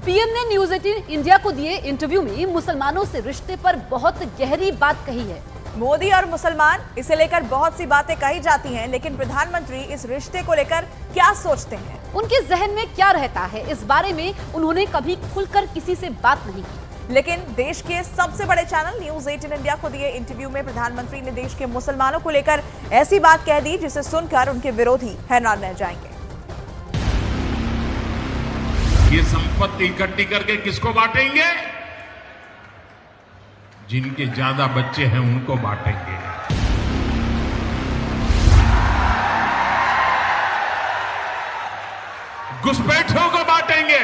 PM ने news 18 India को दिए इंटरव्यू में मुसलमानों से रिश्ते पर बहुत गहरी बात कही है। मोदी और मुसलमान, इसे लेकर बहुत सी बातें कही जाती हैं, लेकिन प्रधानमंत्री इस रिश्ते को लेकर क्या सोचते हैं, उनके जहन में क्या रहता है, इस बारे में उन्होंने कभी खुलकर किसी से बात नहीं की। लेकिन देश के सबसे बड़े चैनल न्यूज 18 इंडिया को दिए इंटरव्यू में प्रधानमंत्री ने देश के मुसलमानों को लेकर ऐसी बात कह दी जिसे सुनकर उनके विरोधी हैरान रह जाएंगे। ये संपत्ति इकट्ठी करके किसको बांटेंगे? जिनके ज्यादा बच्चे हैं उनको बांटेंगे। घुसपैठियों को बांटेंगे।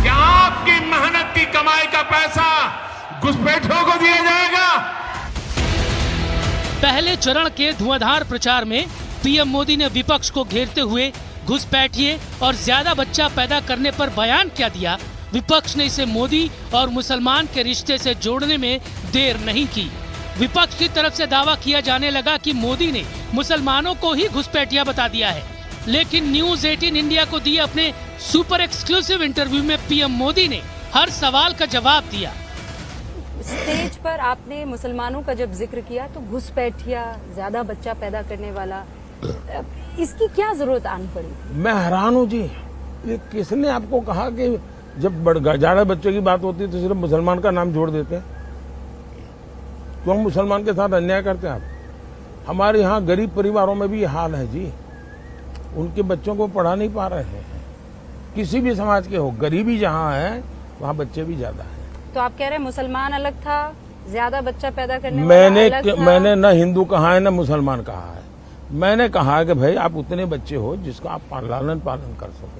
क्या आपकी मेहनत की कमाई का पैसा घुसपैठियों को दिया जाएगा? पहले चरण के धुआंधार प्रचार में पीएम मोदी ने विपक्ष को घेरते हुए घुसपैठिए और ज्यादा बच्चा पैदा करने पर बयान क्या दिया। विपक्ष ने इसे मोदी और मुसलमान के रिश्ते से जोड़ने में देर नहीं की। विपक्ष की तरफ से दावा किया जाने लगा कि मोदी ने मुसलमानों को ही घुसपैठिया बता दिया है, लेकिन न्यूज 18 इंडिया को दिए अपने सुपर एक्सक्लूसिव इंटरव्यू में पीएम मोदी ने हर सवाल का जवाब दिया। स्टेज पर आपने मुसलमानों का जब जिक्र किया तो घुसपैठिया, ज्यादा बच्चा पैदा करने वाला, इसकी क्या जरूरत आनी पड़ी? मैं हैरान हूँ जी, ये किसने आपको कहा कि जब ज्यादा बच्चों की बात होती है तो सिर्फ मुसलमान का नाम जोड़ देते हैं? क्यों मुसलमान के साथ अन्याय करते हैं आप? हमारे यहाँ गरीब परिवारों में भी ये हाल है जी, उनके बच्चों को पढ़ा नहीं पा रहे हैं। किसी भी समाज के हो, गरीबी जहाँ है वहाँ बच्चे भी ज्यादा है। तो आप कह रहे हैं मुसलमान अलग था, ज्यादा बच्चा पैदा करने वाला अलग था? मैंने न हिंदू कहा है न मुसलमान कहा है। मैंने कहा कि भाई आप उतने बच्चे हो जिसका आप लालन पालन कर सको।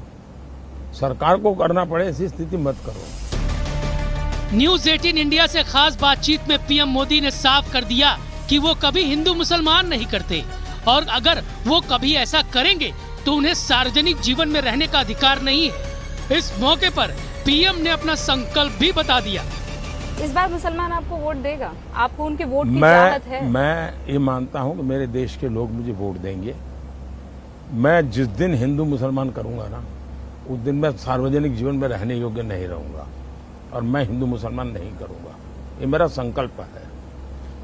सरकार को करना पड़े ऐसी स्थिति मत करो। न्यूज 18 इंडिया से खास बातचीत में पीएम मोदी ने साफ कर दिया कि वो कभी हिंदू मुसलमान नहीं करते, और अगर वो कभी ऐसा करेंगे तो उन्हें सार्वजनिक जीवन में रहने का अधिकार नहीं है। इस मौके पर पीएम ने अपना संकल्प भी बता दिया। इस बार मुसलमान आपको वोट देगा? आपको उनके वोट की चाहत है? मैं ये मानता हूं कि मेरे देश के लोग मुझे वोट देंगे। मैं जिस दिन हिंदू मुसलमान करूंगा ना, उस दिन मैं सार्वजनिक जीवन में रहने योग्य नहीं रहूंगा, और मैं हिंदू मुसलमान नहीं करूंगा। ये मेरा संकल्प है।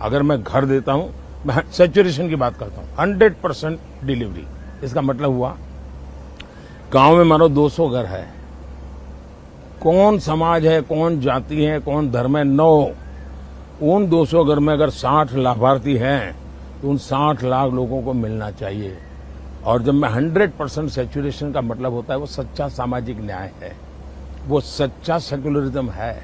अगर मैं घर देता हूं, मैं सैचुरेशन की बात करता हूं, 100% डिलीवरी। इसका मतलब हुआ गांव में मानो 200 घर है, कौन समाज है, कौन जाति है, कौन धर्म है, 9, उन 200 घर में अगर 60 लाभार्थी हैं तो उन 60 लाख लोगों को मिलना चाहिए। और जब मैं 100% सैचुरेशन का मतलब होता है वो सच्चा सामाजिक न्याय है, वो सच्चा सेकुलरिज्म है।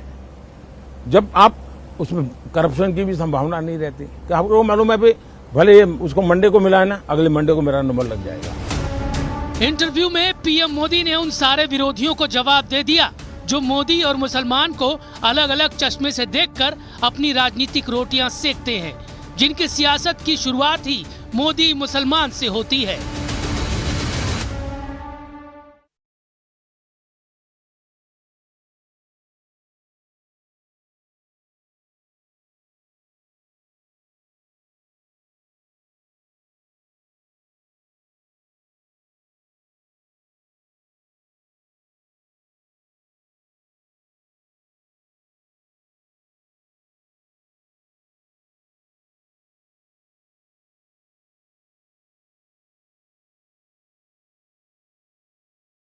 जब आप उसमें करप्शन की भी संभावना नहीं रहती कि आपको मालूम है भाई, भले उसको मंडे को मिला है ना, अगले मंडे को मेरा नंबर लग जाएगा। इंटरव्यू में पीएम मोदी ने उन सारे विरोधियों को जवाब दे दिया जो मोदी और मुसलमान को अलग अलग चश्मे से देखकर अपनी राजनीतिक रोटियां सेकते हैं, जिनकी सियासत की शुरुआत ही मोदी मुसलमान से होती है।